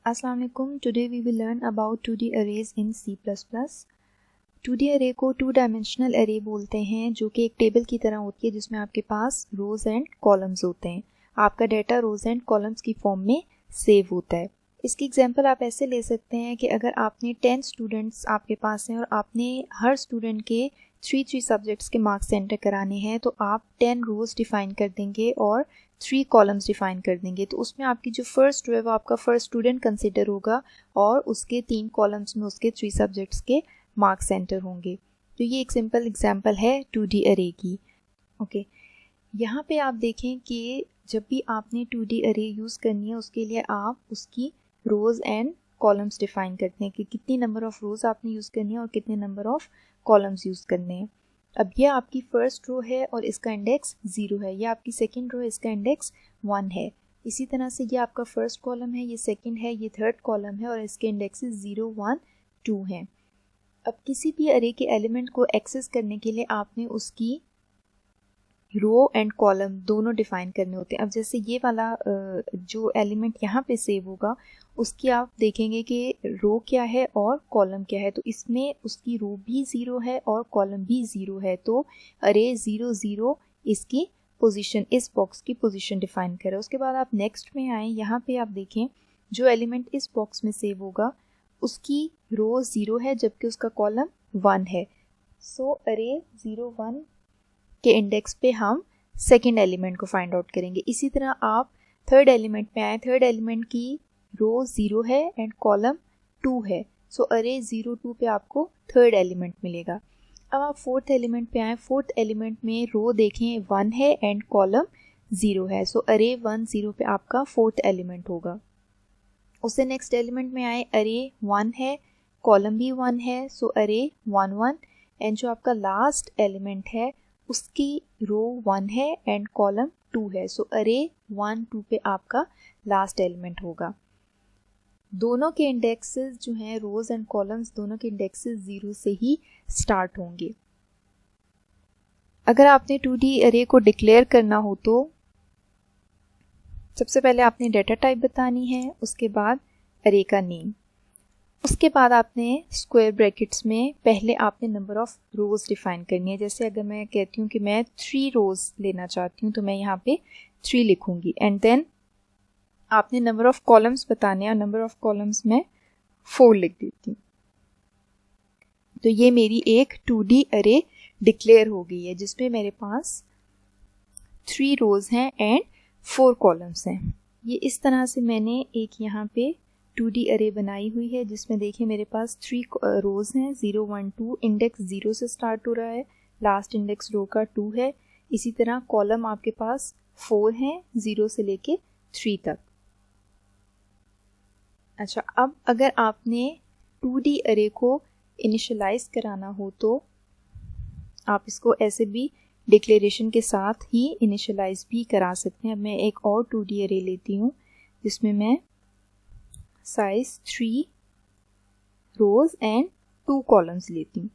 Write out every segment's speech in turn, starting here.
अस्सलाम वालेकुम। Today we will learn about 2D arrays in C++। 2D अरे को टू डायमेंशनल अरे बोलते हैं, जो कि एक टेबल की तरह होती है जिसमें आपके पास रोज एंड कॉलम्स होते हैं। आपका डाटा रोज एंड कॉलम्स की फॉर्म में सेव होता है। इसकी एग्जांपल आप ऐसे ले सकते हैं कि अगर आपने 10 स्टूडेंट्स आपके पास हैं और आपने हर स्टूडेंट के 3 सब्जेक्ट्स के मार्क्स एंटर कराने हैं, तो आप 10 रोज डिफाइन कर देंगे और 3 कॉलम्स डिफाइन कर देंगे। तो उसमें आपकी जो फर्स्ट रो है वो आपका फर्स्ट स्टूडेंट कंसिडर होगा और उसके 3 कॉलम्स में उसके 3 सब्जेक्ट्स के मार्क्स एंटर होंगे। तो ये एक सिंपल एग्जांपल है 2D अरे की। ओके, यहाँ पे आप देखें कि जब भी आपने 2D अरे यूज़ करनी है उसके लिए आप उसकी रोज़ एंड कॉलम्स डिफाइन करते हैं कि कितनी नंबर ऑफ रोज़ आपने यूज़ करनी है और कितने नंबर ऑफ कॉलम्स यूज़ करने हैं। अब ये आपकी फर्स्ट रो है और इसका इंडेक्स 0 है। ये आपकी सेकंड रो है, इसका इंडेक्स 1 है। इसी तरह से ये आपका फर्स्ट कॉलम है, ये सेकंड है, ये थर्ड कॉलम है और इसके इंडेक्सेस 0, 1, 2 हैं। अब किसी भी अरे के एलिमेंट को एक्सेस करने के लिए आपने उसकी रो एंड कॉलम दोनों डिफाइन करने होते हैं। अब जैसे ये वाला जो एलिमेंट यहाँ पे सेव होगा उसकी आप देखेंगे कि रो क्या है और कॉलम क्या है। तो इसमें उसकी रो भी 0 है और कॉलम भी 0 है। तो अरे 0, 0 इसकी पोजीशन, इस बॉक्स की पोजीशन डिफाइन करें। उसके बाद आप नेक्स्ट में आए, यहाँ पे आप देखें जो एलिमेंट इस बॉक्स में सेव होगा उसकी रो 0 है जबकि उसका कॉलम 1 है। सो अरे 0, 1 के इंडेक्स पे हम सेकेंड एलिमेंट को फाइंड आउट करेंगे। इसी तरह आप थर्ड एलिमेंट में आए, थर्ड एलिमेंट की रो 0 है एंड कॉलम 2 है। सो अरे 0, 2 पे आपको थर्ड एलिमेंट मिलेगा। अब आप फोर्थ एलिमेंट पे आए, फोर्थ एलिमेंट में रो देखें 1 है एंड कॉलम 0 है। सो अरे 1, 0 पे आपका फोर्थ एलिमेंट होगा। उससे नेक्स्ट एलिमेंट में आए, अरे 1 है, कॉलम भी 1 है। सो अरे 1, 1 एंड जो आपका लास्ट एलिमेंट है उसकी रो 1 है एंड कॉलम 2 है। सो अरे 1, 2 पे आपका लास्ट एलिमेंट होगा। दोनों के इंडेक्सेस जो हैं, रोज एंड कॉलम्स, दोनों के इंडेक्सेस 0 से ही स्टार्ट होंगे। अगर आपने 2D अरे को डिक्लेयर करना हो तो सबसे पहले आपने डाटा टाइप बतानी है, उसके बाद अरे का नेम, उसके बाद आपने स्क्वायर ब्रैकेट्स में पहले आपने नंबर ऑफ रोज़ डिफाइन करनी है। जैसे अगर मैं कहती हूँ कि मैं 3 रोज़ लेना चाहती हूँ तो मैं यहाँ पे 3 लिखूँगी एंड देन आपने नंबर ऑफ कॉलम्स बताने हैं और नंबर ऑफ कॉलम्स में 4 लिख देती हूँ। तो ये मेरी एक 2D अरे डिक्लेयर हो गई है जिसमें मेरे पास 3 रोज़ हैं एंड 4 कॉलम्स हैं। ये इस तरह से मैंने एक यहाँ पे 2D अरे बनाई हुई है जिसमें देखिए मेरे पास 3 रोज़ हैं, 0, 1, 2, इंडेक्स 0 से स्टार्ट हो रहा है, लास्ट इंडेक्स रो का 2 है। इसी तरह कॉलम आपके पास 4 हैं, 0 से लेके 3 तक। अच्छा, अब अगर आपने 2D अरे को इनिशियलाइज कराना हो तो आप इसको ऐसे भी डिक्लेरेशन के साथ ही इनिशियलाइज भी करा सकते हैं। अब मैं एक और 2D अरे लेती हूँ जिसमें मैं साइज 3 रोज एंड 2 कॉलम्स लेती हूँ।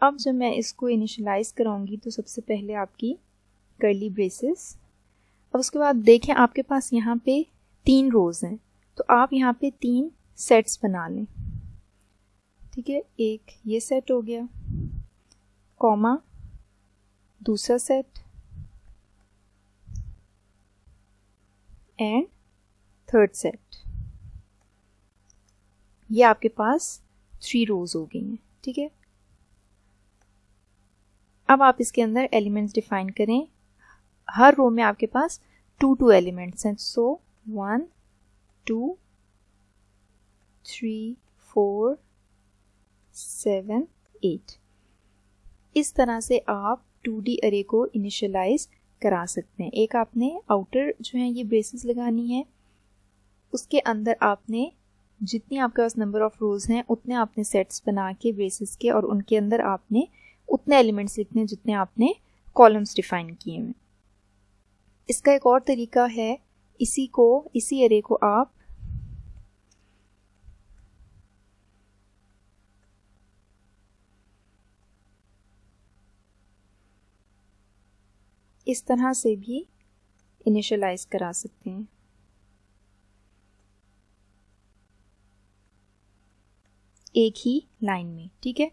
अब जब मैं इसको इनिशियलाइज कराऊंगी तो सबसे पहले आपकी कर्ली ब्रेसेस। अब उसके बाद देखें आपके पास यहाँ पे 3 रोज हैं तो आप यहाँ पे 3 सेट्स बना लें। ठीक है, एक ये सेट हो गया, कॉमा दूसरा सेट एंड थर्ड सेट। ये आपके पास 3 रोज हो गई हैं। ठीक है, अब आप इसके अंदर एलिमेंट्स डिफाइन करें। हर रो में आपके पास 2 एलिमेंट्स हैं। सो 1, 2, 3, 4, 7, 8। इस तरह से आप 2D अरे को इनिशियलाइज करा सकते हैं। एक आपने आउटर जो है ये ब्रेसेस लगानी है, उसके अंदर आपने जितनी आपके पास नंबर ऑफ रोज हैं उतने आपने सेट्स बना के ब्रेसेस के और उनके अंदर आपने उतने एलिमेंट्स लिखने जितने आपने कॉलम्स डिफाइन किए हैं। इसका एक और तरीका है, इसी अरे को आप इस तरह से भी इनिशियलाइज करा सकते हैं। एक ही लाइन में, ठीक है।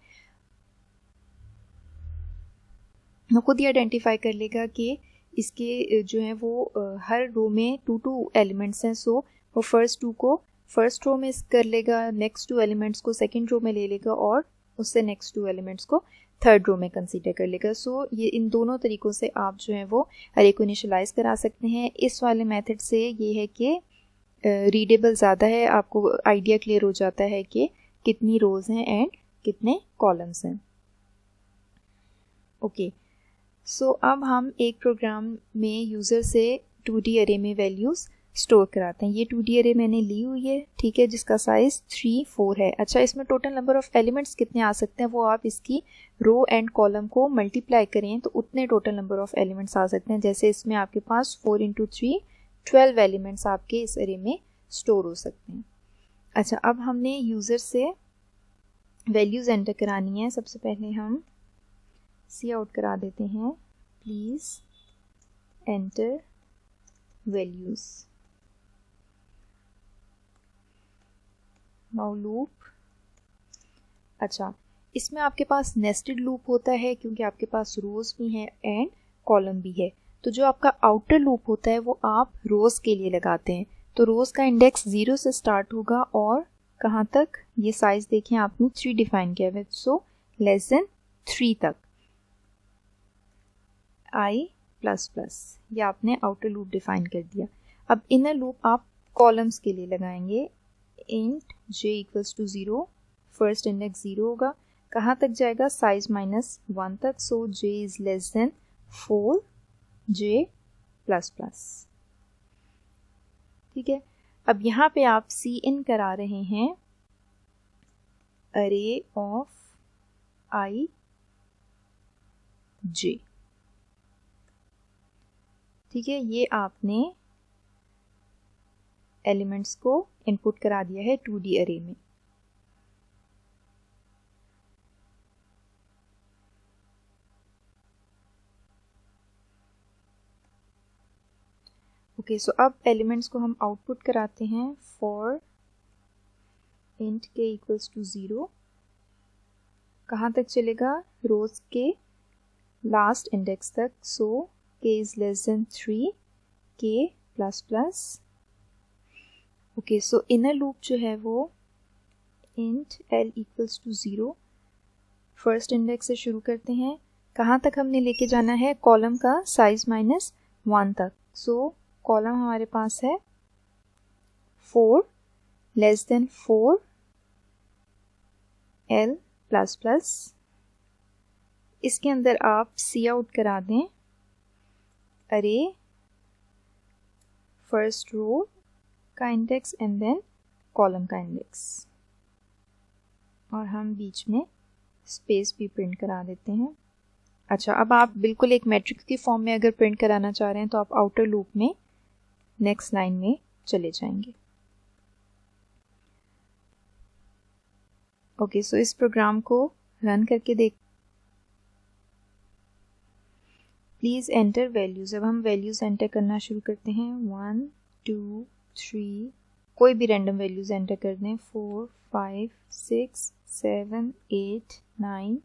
वो खुद ही आइडेंटिफाई कर लेगा कि इसके जो है वो हर रो में 2 एलिमेंट्स हैं, सो वो फर्स्ट 2 को फर्स्ट रो में कर लेगा, नेक्स्ट 2 एलिमेंट्स को सेकंड रो में ले लेगा और उससे नेक्स्ट 2 एलिमेंट्स को थर्ड रो में कंसीडर कर लेगा। सो ये इन दोनों तरीक़ों से आप जो है वो अरे को इनिशियलाइज करा सकते हैं। इस वाले मेथड से ये है कि रीडेबल ज़्यादा है, आपको आइडिया क्लियर हो जाता है कि कितनी रोज़ हैं एंड कितने कॉलम्स हैं। ओके, सो अब हम एक प्रोग्राम में यूज़र से 2D अरे में वैल्यूज़ स्टोर कराते हैं। ये 2D अरे मैंने ली हुई है, ठीक है, जिसका साइज़ 3, 4 है। अच्छा, इसमें टोटल नंबर ऑफ़ एलिमेंट्स कितने आ सकते हैं वो आप इसकी रो एंड कॉलम को मल्टीप्लाई करें तो उतने टोटल नंबर ऑफ़ एलिमेंट्स आ सकते हैं। जैसे इसमें आपके पास 4 × 3 12 एलिमेंट्स आपके इस अरे में स्टोर हो सकते हैं। अच्छा, अब हमने यूज़र से वैल्यूज़ एंटर करानी है। सबसे पहले हम सी आउट करा देते हैं, please enter values. Now loop. अच्छा, इसमें आपके पास नेस्टेड लूप होता है क्योंकि आपके पास रोज़ भी हैं एंड कॉलम भी है। तो जो आपका आउटर लूप होता है वो आप रोज़ के लिए लगाते हैं। तो रोज़ का इंडेक्स 0 से स्टार्ट होगा और कहाँ तक, ये साइज़ देखें आपने 3 डिफाइन किया है, सो लेस देन 3 तक i++, ये आपने आउटर लूप डिफाइन कर दिया। अब इनर लूप आप कॉलम्स के लिए लगाएंगे। इंट j = 0, फर्स्ट इंडेक्स 0 होगा, कहाँ तक जाएगा, साइज -1 तक, सो j is less than 4 j++, ठीक है। अब यहाँ पे आप सी इन करा रहे हैं अरे ऑफ i j, ठीक है। ये आपने एलिमेंट्स को इनपुट करा दिया है 2D अरे में। ओके, सो अब एलिमेंट्स को हम आउटपुट कराते हैं। फॉर इंट k = 0, कहाँ तक चलेगा, रोज के लास्ट इंडेक्स तक, सो k is less than 3 k++। Okay, so inner loop जो है वो इंट l = 0, फर्स्ट इंडेक्स से शुरू करते हैं, कहाँ तक हमने लेके जाना है, कॉलम का साइज -1 तक, सो कॉलम हमारे पास है 4 लेस देन 4 l++। इसके अंदर आप सी आउट करा दें अरे फर्स्ट रो का इंडेक्स एंड देन कॉलम का इंडेक्स, और हम बीच में स्पेस भी प्रिंट करा देते हैं। अच्छा, अब आप बिल्कुल एक मैट्रिक्स की फॉर्म में अगर प्रिंट कराना चाह रहे हैं तो आप आउटर लूप में नेक्स्ट लाइन में चले जाएंगे। ओके, सो इस प्रोग्राम को रन करके देख, प्लीज़ एंटर वैल्यूज़। अब हम वैल्यूज़ एंटर करना शुरू करते हैं। 1 2 3, कोई भी रैंडम वैल्यूज़ एंटर कर दें। 4 5 6 7 8 9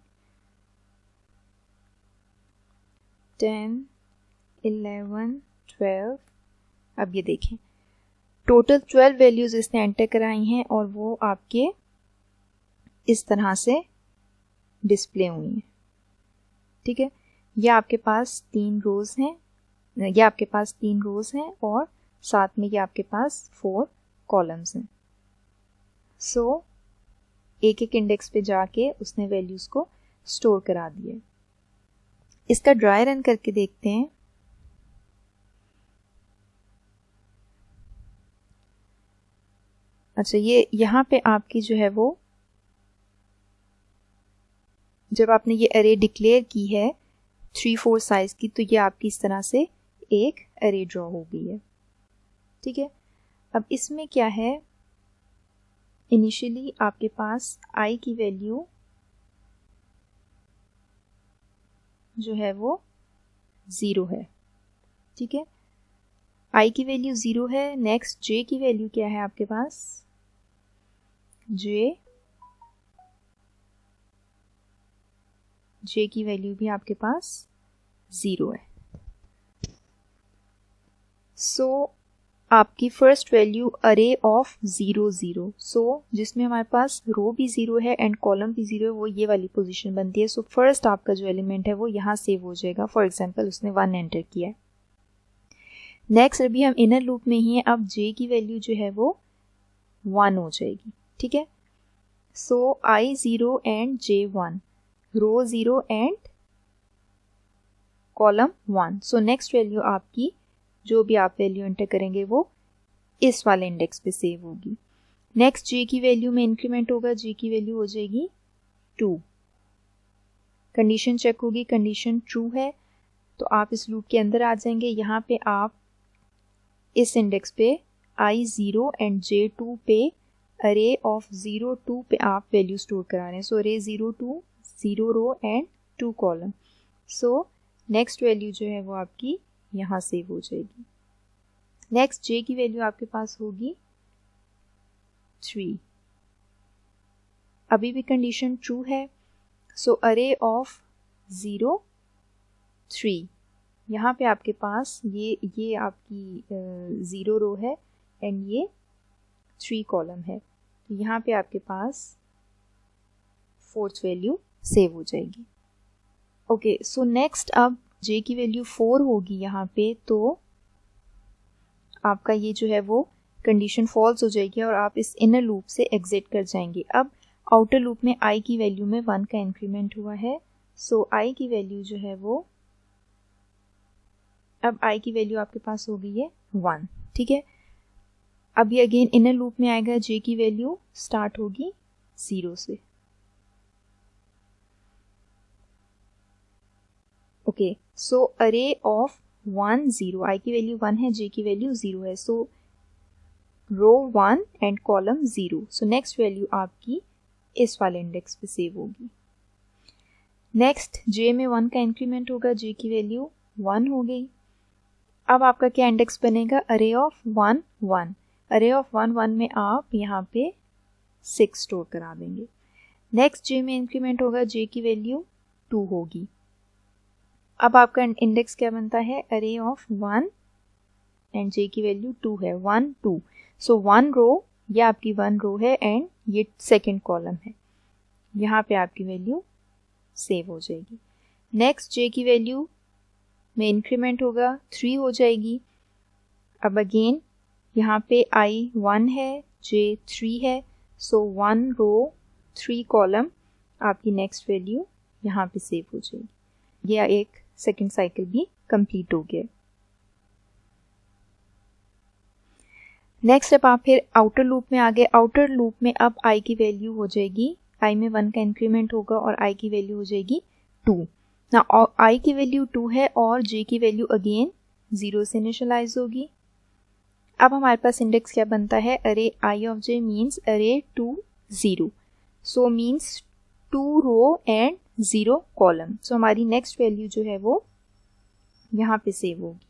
10 11 12। अब ये देखें, टोटल 12 वैल्यूज़ इसने एंटर कराई हैं और वो आपके इस तरह से डिस्प्ले हुई हैं, ठीक है। ये आपके पास 3 रोज़ हैं, ये आपके पास 3 रोज़ हैं और साथ में ये आपके पास 4 कॉलम्स हैं। सो एक एक इंडेक्स पे जाके उसने वैल्यूज़ को स्टोर करा दिए। इसका ड्राई रन करके देखते हैं। अच्छा, ये यहाँ पे आपकी जो है वो, जब आपने ये अरे डिक्लेयर की है 3 4 साइज की, तो ये आपकी इस तरह से एक अरे ड्रॉ हो गई है, ठीक है। अब इसमें क्या है, इनिशियली आपके पास i की वैल्यू जो है वो 0 है, ठीक है। i की वैल्यू 0 है। नेक्स्ट j की वैल्यू क्या है आपके पास, j जे की वैल्यू भी आपके पास 0 है। सो आपकी फर्स्ट वैल्यू अरे ऑफ 0 0, सो जिसमें हमारे पास रो भी 0 है एंड कॉलम भी 0 है, वो ये वाली पोजीशन बनती है। सो फर्स्ट आपका जो एलिमेंट है वो यहाँ सेव हो जाएगा। फॉर एग्जांपल उसने 1 एंटर किया है। नेक्स्ट अभी हम इनर लूप में ही है, अब जे की वैल्यू जो है वो 1 हो जाएगी, ठीक है। So I 0 and J 1, row 0 and column 1। So next value आपकी जो भी आप वैल्यू एंटर करेंगे वो इस वाले इंडेक्स पे सेव होगी। नेक्स्ट जे की वैल्यू में इंक्रीमेंट होगा, जे की वैल्यू हो जाएगी 2। कंडीशन चेक होगी, कंडीशन ट्रू है तो आप इस लूप के अंदर आ जाएंगे। यहाँ पे आप इस इंडेक्स पे i0 एंड j2 पे अरे ऑफ 0 2 पे आप वैल्यू स्टोर करा रहे हैं। सो अरे 0 2, 0 row and 2 column. So next value जो है वो आपकी यहाँ सेव हो जाएगी। नेक्स्ट जे की वैल्यू आपके पास होगी 3। अभी भी कंडीशन ट्रू है। सो अरे ऑफ 0 3, यहाँ पे आपके पास ये आपकी 0 रो है एंड ये 3 कॉलम है, तो यहाँ पे आपके पास फोर्थ वैल्यू सेव हो जाएगी। ओके, सो नेक्स्ट अब जे की वैल्यू 4 होगी यहाँ पे, तो आपका ये जो है वो कंडीशन फॉल्स हो जाएगी और आप इस इनर लूप से एग्जिट कर जाएंगे। अब आउटर लूप में आई की वैल्यू में 1 का इंक्रीमेंट हुआ है। सो आई की वैल्यू जो है वो, अब आई की वैल्यू आपके पास हो गई है 1, ठीक है। अब ये अगेन इनर लूप में आएगा, जे की वैल्यू स्टार्ट होगी 0 से। ओके, सो अरे ऑफ 1 0, आई की वैल्यू 1 है, जे की वैल्यू 0 है। सो रो 1 and column 0। So next value आपकी इस वाले इंडेक्स पे सेव होगी। नेक्स्ट जे में 1 का इंक्रीमेंट होगा, जे की वैल्यू 1 हो गई। अब आपका क्या इंडेक्स बनेगा, अरे ऑफ 1 1। अरे ऑफ 1 1 में आप यहाँ पे 6 स्टोर करा देंगे। नेक्स्ट जे में इंक्रीमेंट होगा, जे की वैल्यू 2 होगी। अब आपका इंडेक्स क्या बनता है, अरे ऑफ 1 एंड जे की वैल्यू 2 है, 1 2। सो 1 रो, ये आपकी 1 रो है एंड ये सेकेंड कॉलम है, यहाँ पे आपकी वैल्यू सेव हो जाएगी। नेक्स्ट जे की वैल्यू में इंक्रीमेंट होगा, 3 हो जाएगी। अब अगेन यहाँ पे i 1 है, j 3 है। सो 1 रो 3 कॉलम आपकी नेक्स्ट वैल्यू यहाँ पे सेव हो जाएगी। यह एक सेकेंड साइकिल भी कंप्लीट हो गया। नेक्स्ट अब आप फिर आउटर लूप में आ गए। आउटर लूप में अब i की वैल्यू हो जाएगी, i में 1 का इंक्रीमेंट होगा और i की वैल्यू हो जाएगी 2। ना i की वैल्यू 2 है और j की वैल्यू अगेन 0 से इनिशियलाइज होगी। अब हमारे पास इंडेक्स क्या बनता है, अरे i ऑफ j मीन्स अरे 2 0, so means 2 row and 0 column. So हमारी नेक्स्ट वैल्यू जो है वो यहाँ पे सेव होगी।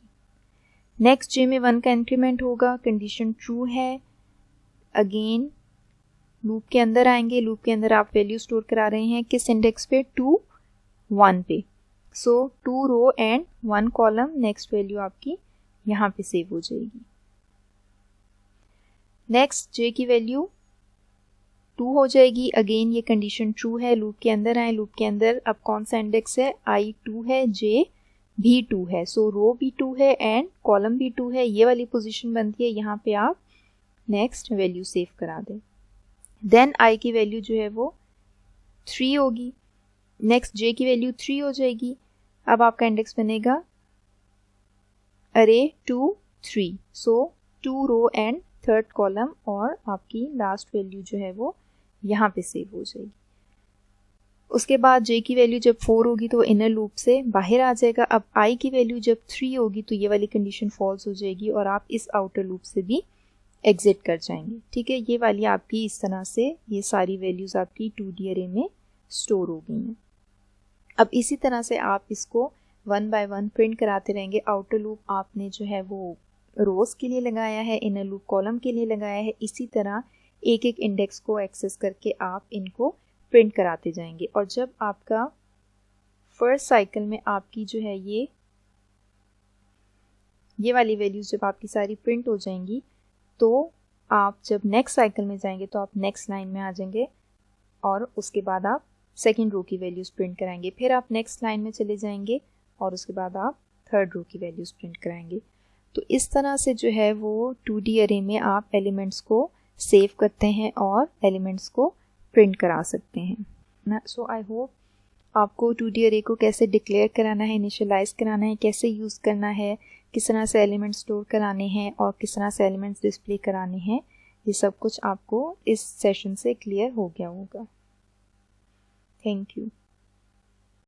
नेक्स्ट जे में 1 का इंक्रीमेंट होगा, कंडीशन ट्रू है। अगेन लूप के अंदर आएंगे, लूप के अंदर आप वैल्यू स्टोर करा रहे हैं किस इंडेक्स पे, 2 1 पे। So 2 row and 1 column, next value आपकी यहाँ पे सेव हो जाएगी। नेक्स्ट जे की वैल्यू 2 हो जाएगी। अगेन ये कंडीशन ट्रू है, लूप के अंदर आए, लूप के अंदर अब कौन सा इंडेक्स है, i 2 है, j भी 2 है। सो रो भी 2 है एंड कॉलम भी 2 है, ये वाली पोजीशन बनती है। यहाँ पे आप नेक्स्ट वैल्यू सेव करा दें। देन i की वैल्यू जो है वो 3 होगी। नेक्स्ट j की वैल्यू 3 हो जाएगी। अब आपका इंडेक्स बनेगा अरे 2 3, सो 2 रो एंड थर्ड कॉलम और आपकी लास्ट वैल्यू जो है वो यहाँ पे सेव हो जाएगी। उसके बाद j की वैल्यू जब 4 होगी तो इनर लूप से बाहर आ जाएगा। अब i की वैल्यू जब 3 होगी तो ये वाली कंडीशन फॉल्स हो जाएगी और आप इस आउटर लूप से भी एग्जिट कर जाएंगे। ठीक है, ये वाली आपकी इस तरह से ये सारी वैल्यूज आपकी 2D अरे में स्टोर हो गई हैं। अब इसी तरह से आप इसको 1 बाय 1 प्रिंट कराते रहेंगे। आउटर लूप आपने जो है वो रोज के लिए लगाया है, इनर लूप कॉलम के लिए लगाया है। इसी तरह एक एक इंडेक्स को एक्सेस करके आप इनको प्रिंट कराते जाएंगे और जब आपका फर्स्ट साइकिल में आपकी जो है ये वाली वैल्यूज़ जब आपकी सारी प्रिंट हो जाएंगी तो आप जब नेक्स्ट साइकिल में जाएंगे तो आप नेक्स्ट लाइन में आ जाएंगे और उसके बाद आप सेकेंड रो की वैल्यूज़ प्रिंट कराएंगे। फिर आप नेक्स्ट लाइन में चले जाएंगे और उसके बाद आप थर्ड रो की वैल्यूज़ प्रिंट कराएंगे। तो इस तरह से जो है वो 2D अरे में आप एलिमेंट्स को सेव करते हैं और एलिमेंट्स को प्रिंट करा सकते हैं। सो आई होप आपको 2D अरे को कैसे डिक्लेयर कराना है, इनिशियलाइज कराना है, कैसे यूज़ करना है, किस तरह से एलिमेंट्स स्टोर कराने हैं और किस तरह से एलिमेंट्स डिस्प्ले कराने हैं, ये सब कुछ आपको इस सेशन से क्लियर हो गया होगा। Thank you.